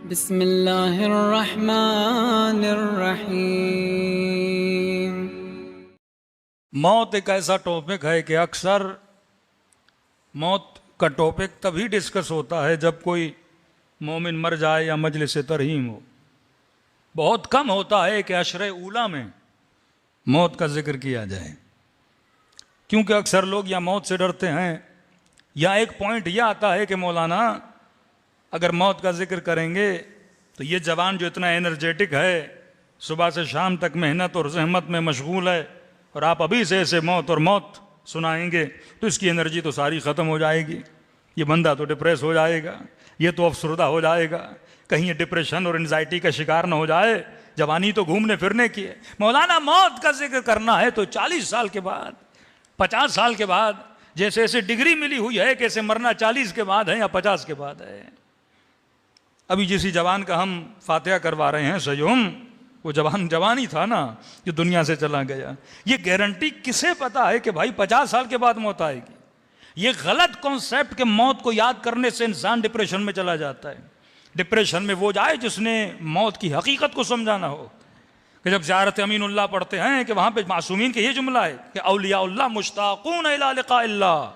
بسم اللہ الرحمن الرحیم۔ موت ایک ایسا ٹاپک ہے کہ اکثر موت کا ٹاپک تبھی ڈسکس ہوتا ہے جب کوئی مومن مر جائے یا مجلس ترحیم ہو۔ بہت کم ہوتا ہے کہ عشر اولا میں موت کا ذکر کیا جائے، کیونکہ اکثر لوگ یا موت سے ڈرتے ہیں یا ایک پوائنٹ یہ آتا ہے کہ مولانا اگر موت کا ذکر کریں گے تو یہ جوان جو اتنا انرجیٹک ہے، صبح سے شام تک محنت اور زحمت میں مشغول ہے، اور آپ ابھی سے ایسے موت اور موت سنائیں گے تو اس کی انرجی تو ساری ختم ہو جائے گی، یہ بندہ تو ڈپریس ہو جائے گا، یہ تو افسردہ ہو جائے گا، کہیں یہ ڈپریشن اور انزائٹی کا شکار نہ ہو جائے۔ جوانی تو گھومنے پھرنے کی ہے، مولانا موت کا ذکر کرنا ہے تو 40 سال کے بعد، 50 سال کے بعد، جیسے ایسے ڈگری ملی ہوئی ہے کہ ایسے مرنا 40 کے بعد ہے یا 50 کے بعد ہے۔ ابھی جسی جوان کا ہم فاتحہ کروا رہے ہیں سیوم، وہ جوان ہی تھا نا جو دنیا سے چلا گیا۔ یہ گارنٹی کسے پتا ہے کہ بھائی 50 سال کے بعد موت آئے گی؟ یہ غلط کانسیپٹ کہ موت کو یاد کرنے سے انسان ڈپریشن میں چلا جاتا ہے۔ ڈپریشن میں وہ جائے جس نے موت کی حقیقت کو سمجھانا ہو، کہ جب زیارت امین اللہ پڑھتے ہیں کہ وہاں پہ معصومین کے یہ جملہ ہے کہ اولیاء اللہ مشتاقون الی لقاء اللہ،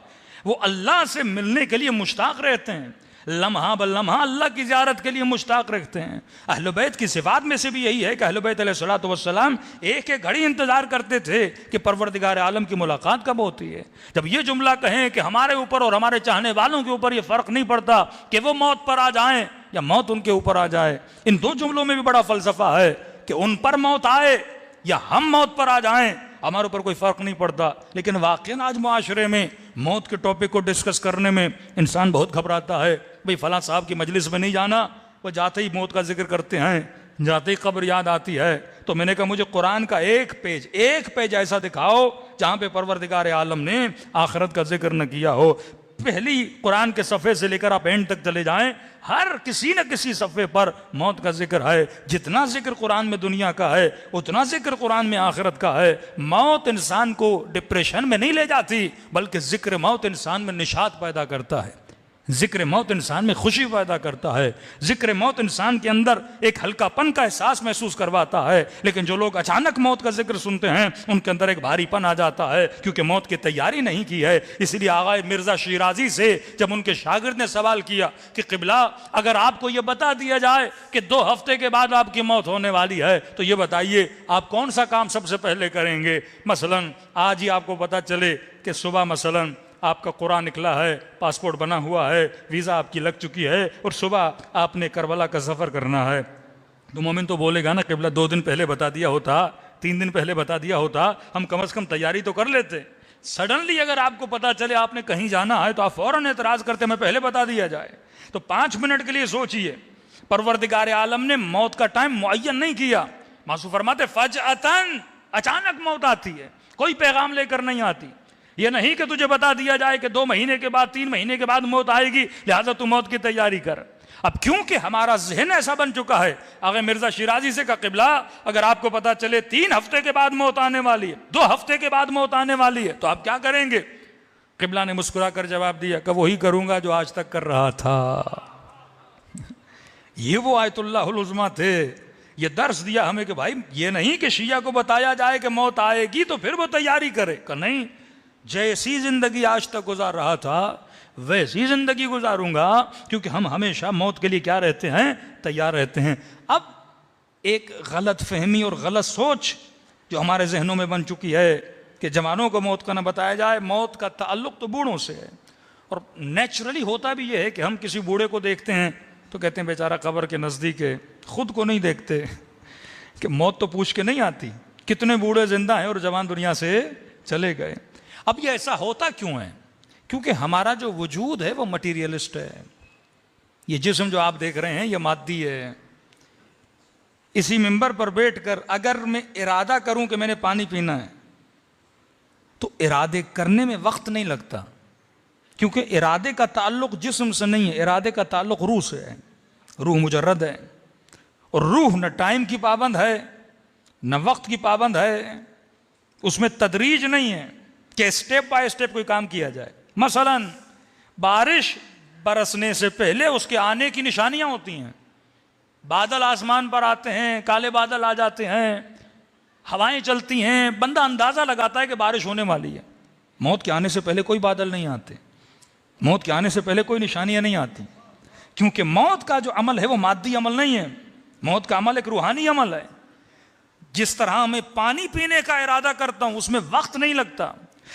وہ اللہ سے ملنے کے لیے مشتاق رہتے ہیں، لمحہ بلمحہ اللہ کی زیارت کے لیے مشتاق رکھتے ہیں۔ اہل بیت کی صفات میں سے بھی یہی ہے کہ اہل بیت علیہ الصلوۃ والسلام ایک ایک گھڑی انتظار کرتے تھے کہ پروردگار عالم کی ملاقات کب ہوتی ہے۔ جب یہ جملہ کہیں کہ ہمارے اوپر اور ہمارے چاہنے والوں کے اوپر یہ فرق نہیں پڑتا کہ وہ موت پر آ جائیں یا موت ان کے اوپر آ جائے، ان دو جملوں میں بھی بڑا فلسفہ ہے کہ ان پر موت آئے یا ہم موت پر آ جائیں، ہمارے اوپر کوئی فرق نہیں پڑتا۔ لیکن واقعاً آج معاشرے میں موت کے ٹاپک کو ڈسکس کرنے میں انسان بہت گھبراتا ہے۔ بھئی فلاں صاحب کی مجلس میں نہیں جانا، وہ جاتے ہی موت کا ذکر کرتے ہیں، جاتے ہی قبر یاد آتی ہے۔ تو میں نے کہا مجھے قرآن کا ایک پیج ایسا دکھاؤ جہاں پہ پروردگار عالم نے آخرت کا ذکر نہ کیا ہو۔ پہلی قرآن کے صفحے سے لے کر آپ اینڈ تک چلے جائیں، ہر کسی نہ کسی صفحے پر موت کا ذکر ہے۔ جتنا ذکر قرآن میں دنیا کا ہے اتنا ذکر قرآن میں آخرت کا ہے۔ موت انسان کو ڈپریشن میں نہیں لے جاتی، بلکہ ذکر موت انسان میں نشاط پیدا کرتا ہے، ذکر موت انسان میں خوشی پیدا کرتا ہے، ذکر موت انسان کے اندر ایک ہلکا پن کا احساس محسوس کرواتا ہے۔ لیکن جو لوگ اچانک موت کا ذکر سنتے ہیں ان کے اندر ایک بھاری پن آ جاتا ہے، کیونکہ موت کی تیاری نہیں کی ہے۔ اس لیے آغا مرزا شیرازی سے جب ان کے شاگرد نے سوال کیا کہ قبلہ اگر آپ کو یہ بتا دیا جائے کہ 2 ہفتے کے بعد آپ کی موت ہونے والی ہے تو یہ بتائیے آپ کون سا کام سب سے پہلے کریں گے؟ مثلاً آج ہی آپ کو پتا چلے کہ صبح مثلاً آپ کا قرآن نکلا ہے، پاسپورٹ بنا ہوا ہے، ویزا آپ کی لگ چکی ہے اور صبح آپ نے کربلا کا سفر کرنا ہے، تو مومن تو بولے گا نا قبلہ 2 دن پہلے بتا دیا ہوتا، 3 دن پہلے بتا دیا ہوتا، ہم کم از کم تیاری تو کر لیتے۔ سڈنلی اگر آپ کو پتا چلے آپ نے کہیں جانا ہے تو آپ فوراً اعتراض کرتے میں پہلے بتا دیا جائے۔ تو 5 منٹ کے لیے سوچئے، پروردگار عالم نے موت کا ٹائم معین نہیں کیا۔ معصوم فرماتے فجأتاً، اچانک موت آتی ہے، کوئی پیغام لے کر نہیں آتی۔ یہ نہیں کہ تجھے بتا دیا جائے کہ 2 مہینے کے بعد 3 مہینے کے بعد موت آئے گی لہذا تو موت کی تیاری کر۔ اب کیونکہ ہمارا ذہن ایسا بن چکا ہے، آغا مرزا شیرازی سے کہا قبلہ اگر آپ کو پتا چلے 3 ہفتے کے بعد موت آنے والی ہے، 2 ہفتے کے بعد موت آنے والی ہے، تو آپ کیا کریں گے؟ قبلہ نے مسکرا کر جواب دیا کہ وہی کروں گا جو آج تک کر رہا تھا۔ یہ وہ آیت اللہ العظمیٰ تھے۔ یہ درس دیا ہمیں کہ بھائی یہ نہیں کہ شیعہ کو بتایا جائے کہ موت آئے گی تو پھر وہ تیاری کرے، کہ نہیں، جیسی زندگی آج تک گزار رہا تھا ویسی زندگی گزاروں گا، کیونکہ ہم ہمیشہ موت کے لیے کیا رہتے ہیں؟ تیار رہتے ہیں۔ اب ایک غلط فہمی اور غلط سوچ جو ہمارے ذہنوں میں بن چکی ہے کہ جوانوں کو موت کا نہ بتایا جائے، موت کا تعلق تو بوڑھوں سے ہے، اور نیچرلی ہوتا بھی یہ ہے کہ ہم کسی بوڑھے کو دیکھتے ہیں تو کہتے ہیں بیچارہ قبر کے نزدیک ہے، خود کو نہیں دیکھتے کہ موت تو پوچھ کے نہیں آتی۔ کتنے بوڑھے زندہ ہیں اور جوان دنیا سے چلے گئے۔ اب یہ ایسا ہوتا کیوں ہے؟ کیونکہ ہمارا جو وجود ہے وہ مٹیریلسٹ ہے۔ یہ جسم جو آپ دیکھ رہے ہیں یہ مادی ہے۔ اسی منبر پر بیٹھ کر اگر میں ارادہ کروں کہ میں نے پانی پینا ہے تو ارادے کرنے میں وقت نہیں لگتا، کیونکہ ارادے کا تعلق جسم سے نہیں ہے، ارادے کا تعلق روح سے ہے۔ روح مجرد ہے، اور روح نہ ٹائم کی پابند ہے نہ وقت کی پابند ہے، اس میں تدریج نہیں ہے کہ اسٹیپ بائی اسٹیپ کوئی کام کیا جائے۔ مثلاً بارش برسنے سے پہلے اس کے آنے کی نشانیاں ہوتی ہیں، بادل آسمان پر آتے ہیں، کالے بادل آ جاتے ہیں، ہوائیں چلتی ہیں، بندہ اندازہ لگاتا ہے کہ بارش ہونے والی ہے۔ موت کے آنے سے پہلے کوئی بادل نہیں آتے، موت کے آنے سے پہلے کوئی نشانیاں نہیں آتی، کیونکہ موت کا جو عمل ہے وہ مادی عمل نہیں ہے، موت کا عمل ایک روحانی عمل ہے۔ جس طرح میں پانی پینے کا ارادہ کرتا ہوں اس میں وقت نہیں لگتا،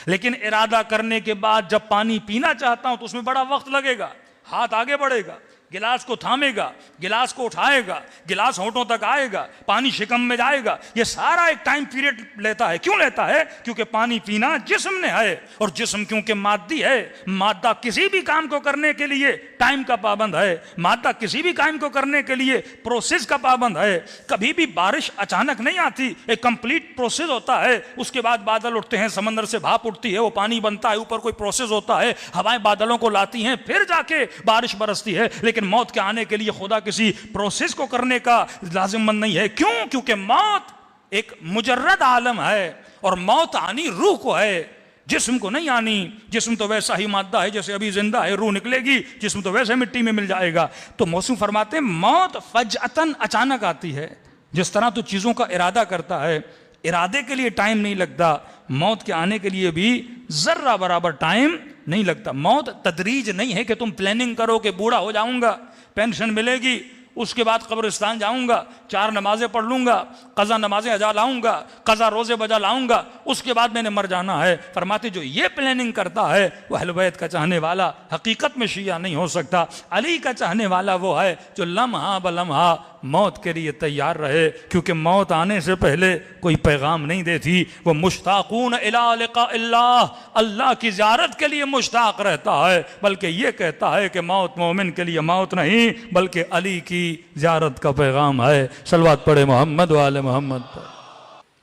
لیکن ارادہ کرنے کے بعد جب پانی پینا چاہتا ہوں تو اس میں بڑا وقت لگے گا۔ ہاتھ آگے بڑھے گا، گلاس کو تھامے گا، گلاس کو اٹھائے گا، گلاس ہونٹوں تک آئے گا، پانی شکم میں جائے گا، یہ سارا ایک ٹائم پیریڈ لیتا ہے۔ کیوں لیتا ہے؟ کیونکہ پانی پینا جسم نے ہے، اور جسم کیونکہ مادی ہے، مادہ کسی بھی کام کو کرنے کے لیے ٹائم کا پابند ہے، مادہ کسی بھی کام کو کرنے کے لیے پروسیس کا پابند ہے۔ کبھی بھی بارش اچانک نہیں آتی، ایک کمپلیٹ پروسیس ہوتا ہے، اس کے بعد بادل اٹھتے ہیں، سمندر سے بھاپ اٹھتی ہے، وہ پانی بنتا ہے، اوپر کوئی پروسیس ہوتا ہے، ہوائیں بادلوں کو لاتی ہیں، پھر جا کے بارش برستی ہے۔ لیکن موت کے آنے کے لیے خدا کسی پروسیس کو کرنے کا لازم مند نہیں ہے۔ کیوں؟ کیونکہ موت ایک مجرد عالم ہے، اور موت آنی روح کو ہے، جسم کو نہیں آنی۔ جسم تو ویسا ہی مادہ ہے جیسے ابھی زندہ ہے، روح نکلے گی، جسم تو ویسے مٹی میں مل جائے گا۔ تو موسم فرماتے ہیں موت فجأتاً اچانک آتی ہے، جس طرح تو چیزوں کا ارادہ کرتا ہے، ارادے کے لیے ٹائم نہیں لگتا، موت کے آنے کے لیے بھی ذرہ برابر ٹائم نہیں لگتا۔ موت تدریج نہیں ہے کہ تم پلاننگ کرو کہ بوڑھا ہو جاؤں گا، پینشن ملے گی، اس کے بعد قبرستان جاؤں گا، 4 نمازیں پڑھ لوں گا، قضا نمازیں ادا لاؤں گا، قضا روزے بجا لاؤں گا، اس کے بعد میں نے مر جانا ہے۔ فرماتے جو یہ پلاننگ کرتا ہے وہ اہل بیت کا چاہنے والا حقیقت میں شیعہ نہیں ہو سکتا۔ علی کا چاہنے والا وہ ہے جو لمحہ بلمحہ موت کے لیے تیار رہے، کیونکہ موت آنے سے پہلے کوئی پیغام نہیں دیتی۔ وہ مشتاقون الی لقاء اللہ، اللہ کی زیارت کے لیے مشتاق رہتا ہے، بلکہ یہ کہتا ہے کہ موت مومن کے لیے موت نہیں بلکہ علی کی زیارت کا پیغام ہے۔ صلوات پڑھے محمد و آل محمد پر۔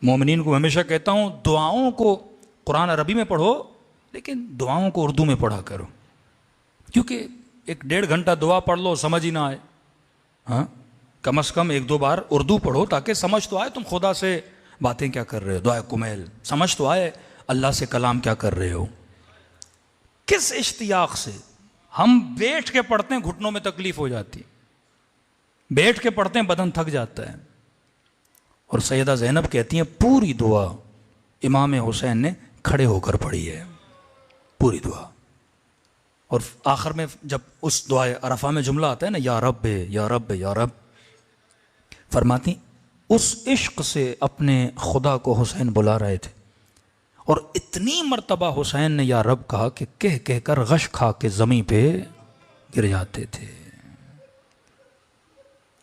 مومنین کو ہمیشہ کہتا ہوں دعاؤں کو قرآن عربی میں پڑھو، لیکن دعاؤں کو اردو میں پڑھا کرو، کیونکہ 1.5 گھنٹہ دعا پڑھ لو سمجھ ہی نہ آئے، ہاں کم از کم 1-2 بار اردو پڑھو تاکہ سمجھ تو آئے تم خدا سے باتیں کیا کر رہے ہو، دعائے کمیل سمجھ تو آئے اللہ سے کلام کیا کر رہے ہو۔ کس اشتیاق سے ہم بیٹھ کے پڑھتے ہیں گھٹنوں میں تکلیف ہو جاتی، بیٹھ کے پڑھتے ہیں بدن تھک جاتا ہے، اور سیدہ زینب کہتی ہیں پوری دعا امام حسین نے کھڑے ہو کر پڑھی ہے، پوری دعا۔ اور آخر میں جب اس دعائے عرفہ میں جملہ آتا ہے نا یا رب یا رب یا رب، فرماتی اس عشق سے اپنے خدا کو حسین بلا رہے تھے، اور اتنی مرتبہ حسین نے یا رب کہا کہ کہہ کہہ کر غش کھا کے زمین پہ گر جاتے تھے۔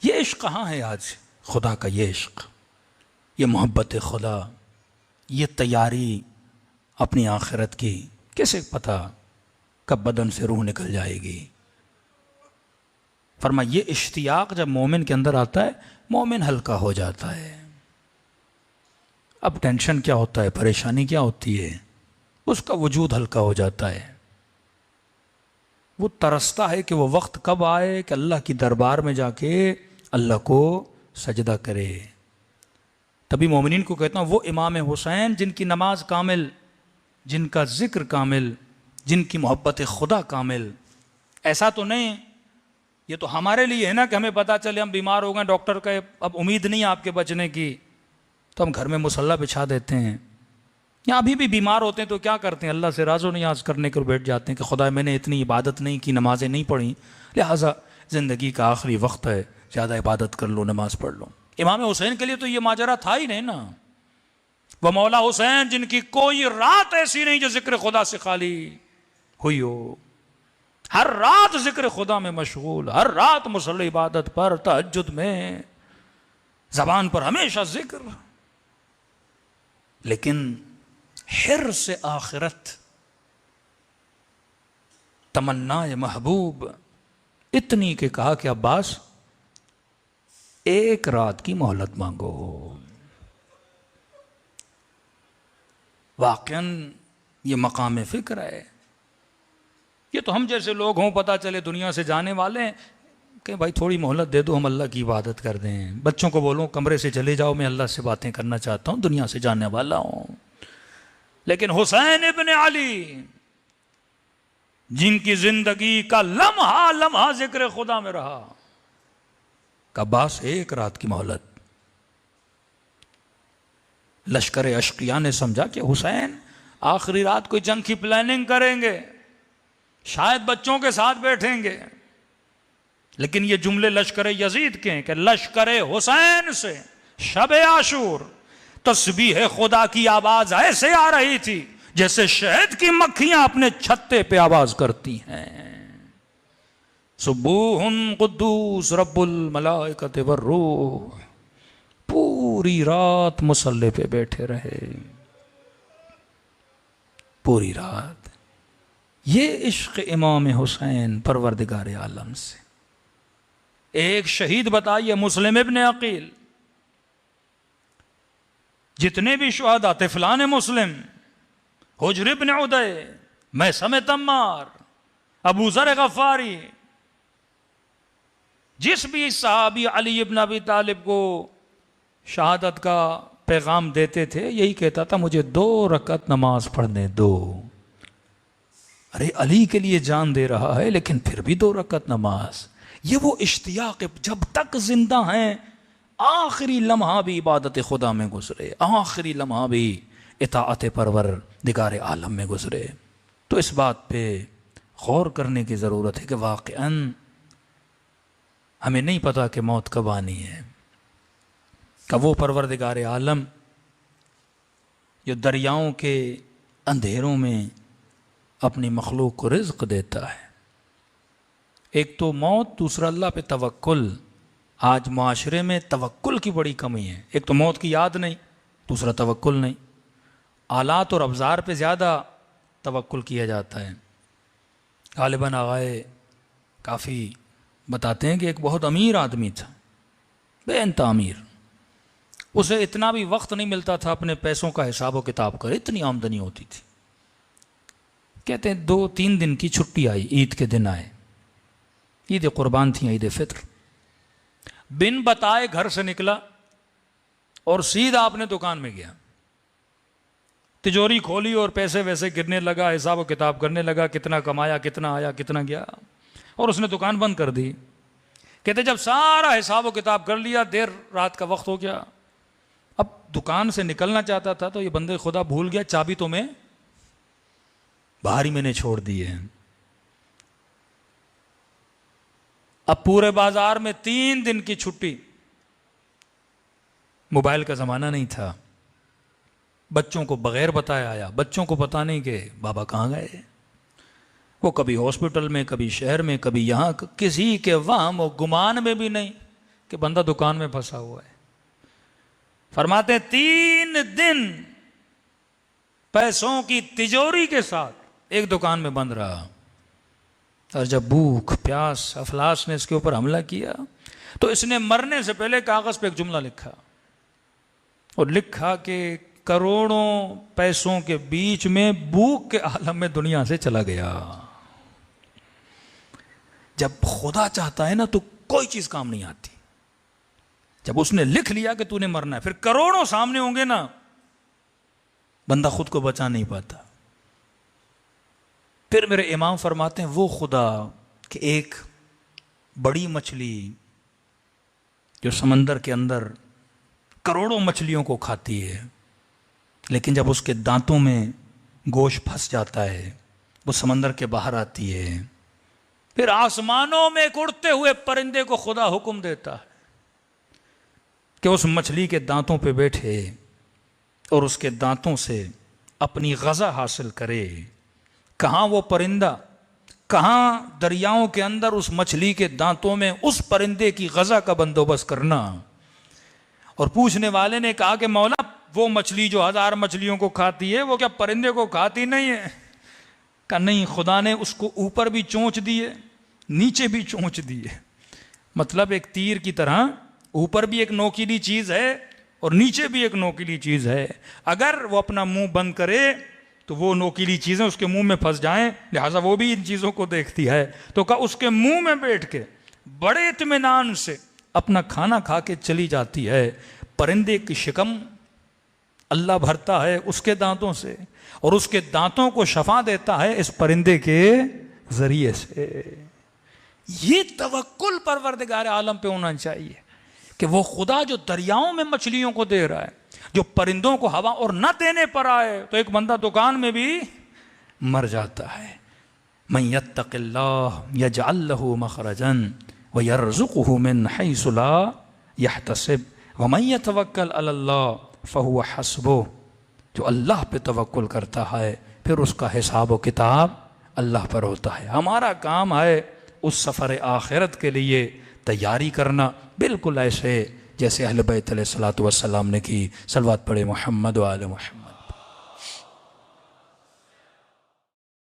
یہ عشق کہاں ہے آج؟ خدا کا یہ عشق، یہ محبت خدا، یہ تیاری اپنی آخرت کی، کیسے پتہ کب بدن سے روح نکل جائے گی۔ فرما یہ اشتیاق جب مومن کے اندر آتا ہے مومن ہلکا ہو جاتا ہے۔ اب ٹینشن کیا ہوتا ہے، پریشانی کیا ہوتی ہے، اس کا وجود ہلکا ہو جاتا ہے۔ وہ ترستا ہے کہ وہ وقت کب آئے کہ اللہ کی دربار میں جا کے اللہ کو سجدہ کرے۔ تبھی مومنین کو کہتا ہوں وہ امام حسین جن کی نماز کامل، جن کا ذکر کامل، جن کی محبت خدا کامل۔ ایسا تو نہیں یہ تو ہمارے لیے ہے نا کہ ہمیں پتہ چلے ہم بیمار ہو گئے، ڈاکٹر کا اب امید نہیں آپ کے بچنے کی، تو ہم گھر میں مصلی بچھا دیتے ہیں، یا ابھی بھی بیمار ہوتے ہیں تو کیا کرتے ہیں، اللہ سے راز و نیاز کرنے کو بیٹھ جاتے ہیں کہ خدا میں نے اتنی عبادت نہیں کی، نمازیں نہیں پڑھیں، لہٰذا زندگی کا آخری وقت ہے، زیادہ عبادت کر لو، نماز پڑھ لو۔ امام حسین کے لیے تو یہ ماجرا تھا ہی نہیں نا۔ وہ مولا حسین جن کی کوئی رات ایسی نہیں جو ذکر خدا سے خالی ہوئی ہو، ہر رات ذکر خدا میں مشغول، ہر رات مصلی عبادت پر، تہجد میں، زبان پر ہمیشہ ذکر، لیکن حرص آخرت، تمنا محبوب اتنی کہ کہا کہ عباس 1 رات کی مہلت مانگو۔ واقعاً یہ مقام فکر ہے۔ یہ تو ہم جیسے لوگ ہوں پتہ چلے دنیا سے جانے والے ہیں کہ بھائی تھوڑی مہلت دے دو، ہم اللہ کی عبادت کر دیں، بچوں کو بولو کمرے سے چلے جاؤ میں اللہ سے باتیں کرنا چاہتا ہوں، دنیا سے جانے والا ہوں۔ لیکن حسین ابن علی جن کی زندگی کا لمحہ لمحہ ذکر خدا میں رہا، عباس ایک رات کی مہلت. لشکر اشقیاء نے سمجھا کہ حسین آخری رات کوئی جنگ کی پلاننگ کریں گے, شاید بچوں کے ساتھ بیٹھیں گے, لیکن یہ جملے لشکر یزید کے ہیں کہ لشکر حسین سے شب عاشور تسبیح خدا کی آواز ایسے آ رہی تھی جیسے شہد کی مکھیاں اپنے چھتے پہ آواز کرتی ہیں. سبوح قدوس رب الملائکۃ والروح. پوری رات مصلی پہ بیٹھے رہے, پوری رات. یہ عشق امام حسین پروردگار عالم سے. ایک شہید بتائیے, مسلم ابن عقیل. جتنے بھی شہداء طفلان مسلم, حجر ابن عدی, میثم تمار, ابو ذر غفاری, جس بھی صحابی علی ابن ابی طالب کو شہادت کا پیغام دیتے تھے, یہی کہتا تھا مجھے 2 رکعت نماز پڑھنے دو. ارے علی کے لیے جان دے رہا ہے لیکن پھر بھی 2 رکعت نماز. یہ وہ اشتیاق جب تک زندہ ہیں آخری لمحہ بھی عبادت خدا میں گزرے, آخری لمحہ بھی اطاعت پروردگار عالم میں گزرے. تو اس بات پہ غور کرنے کی ضرورت ہے کہ واقعاً ہمیں نہیں پتا کہ موت کب آنی ہے. کہ وہ پروردگار عالم جو دریاؤں کے اندھیروں میں اپنی مخلوق کو رزق دیتا ہے. ایک تو موت, دوسرا اللہ پہ توکل. آج معاشرے میں توکل کی بڑی کمی ہے. ایک تو موت کی یاد نہیں, دوسرا توکل نہیں. آلات اور ابزار پہ زیادہ توکل کیا جاتا ہے. غالباً آغائے کافی بتاتے ہیں کہ ایک بہت امیر آدمی تھا, بے انتہا امیر. اسے اتنا بھی وقت نہیں ملتا تھا اپنے پیسوں کا حساب و کتاب کرے, اتنی آمدنی ہوتی تھی. کہتے ہیں 2-3 دن کی چھٹی آئی, عید کے دن آئے, عید قربان تھی, عید فطر. بن بتائے گھر سے نکلا اور سیدھا اپنے دکان میں گیا. تجوری کھولی اور پیسے ویسے گرنے لگا, حساب و کتاب کرنے لگا, کتنا کمایا, کتنا آیا, کتنا گیا, اور اس نے دکان بند کر دی. کہتے جب سارا حساب و کتاب کر لیا, دیر رات کا وقت ہو گیا, اب دکان سے نکلنا چاہتا تھا تو یہ بندے خدا بھول گیا چابی تو میں باہر ہی میں نے چھوڑ دی ہے. اب پورے بازار میں 3 دن کی چھٹی. موبائل کا زمانہ نہیں تھا, بچوں کو بغیر بتائے آیا. بچوں کو پتا نہیں کہ بابا کہاں گئے. وہ کبھی ہاسپٹل میں, کبھی شہر میں, کبھی یہاں, کسی کے وہم و گمان میں بھی نہیں کہ بندہ دکان میں پھنسا ہوا ہے. فرماتے 3 دن پیسوں کی تجوری کے ساتھ ایک دکان میں بند رہا. اور جب بھوک پیاس افلاس نے اس کے اوپر حملہ کیا تو اس نے مرنے سے پہلے کاغذ پہ ایک جملہ لکھا, اور لکھا کہ کروڑوں پیسوں کے بیچ میں بھوک کے عالم میں دنیا سے چلا گیا. جب خدا چاہتا ہے نا تو کوئی چیز کام نہیں آتی. جب اس نے لکھ لیا کہ تو نے مرنا ہے, پھر کروڑوں سامنے ہوں گے نا, بندہ خود کو بچا نہیں پاتا. پھر میرے امام فرماتے ہیں وہ خدا کہ ایک بڑی مچھلی جو سمندر کے اندر کروڑوں مچھلیوں کو کھاتی ہے, لیکن جب اس کے دانتوں میں گوشت پھنس جاتا ہے وہ سمندر کے باہر آتی ہے, پھر آسمانوں میں ایک اڑتے ہوئے پرندے کو خدا حکم دیتا ہے کہ اس مچھلی کے دانتوں پہ بیٹھے اور اس کے دانتوں سے اپنی غذا حاصل کرے. کہاں وہ پرندہ, کہاں دریاؤں کے اندر اس مچھلی کے دانتوں میں اس پرندے کی غذا کا بندوبست کرنا. اور پوچھنے والے نے کہا کہ مولا وہ مچھلی جو 1000 مچھلیوں کو کھاتی ہے وہ کیا پرندے کو کھاتی نہیں ہے؟ کہا نہیں, خدا نے اس کو اوپر بھی چونچ دیے, نیچے بھی چونچ دیے. مطلب ایک تیر کی طرح اوپر بھی ایک نوکیلی چیز ہے اور نیچے بھی ایک نوکیلی چیز ہے. اگر وہ اپنا منہ بند کرے تو وہ نوکیلی چیزیں اس کے منہ میں پھنس جائیں, لہٰذا وہ بھی ان چیزوں کو دیکھتی ہے. تو کہا اس کے منہ میں بیٹھ کے بڑے اطمینان سے اپنا کھانا کھا کے چلی جاتی ہے. پرندے کی شکم اللہ بھرتا ہے اس کے دانتوں سے, اور اس کے دانتوں کو شفا دیتا ہے اس پرندے کے ذریعے سے. یہ توکل پروردگار عالم پہ ہونا چاہیے. کہ وہ خدا جو دریاؤں میں مچھلیوں کو دے رہا ہے، جو پرندوں کو ہوا اور نہ دینے پر آئے تو ایک بندہ دکان میں بھی مر جاتا ہے۔ من یتق اللہ یجعل لہ مخرجا ویرزقہ من حیث لا یحتسب ومن یتوکل علی اللہ فہو حسبہ، جو اللہ پہ توکل کرتا ہے پھر اس کا حساب و کتاب اللہ پر ہوتا ہے۔ ہمارا کام ہے اس سفر آخرت کے لیے تیاری کرنا، بالکل ایسے جیسے اہل بیت علیہ الصلوۃ والسلام نے کی۔ صلوات پڑھے محمد و آل محمد۔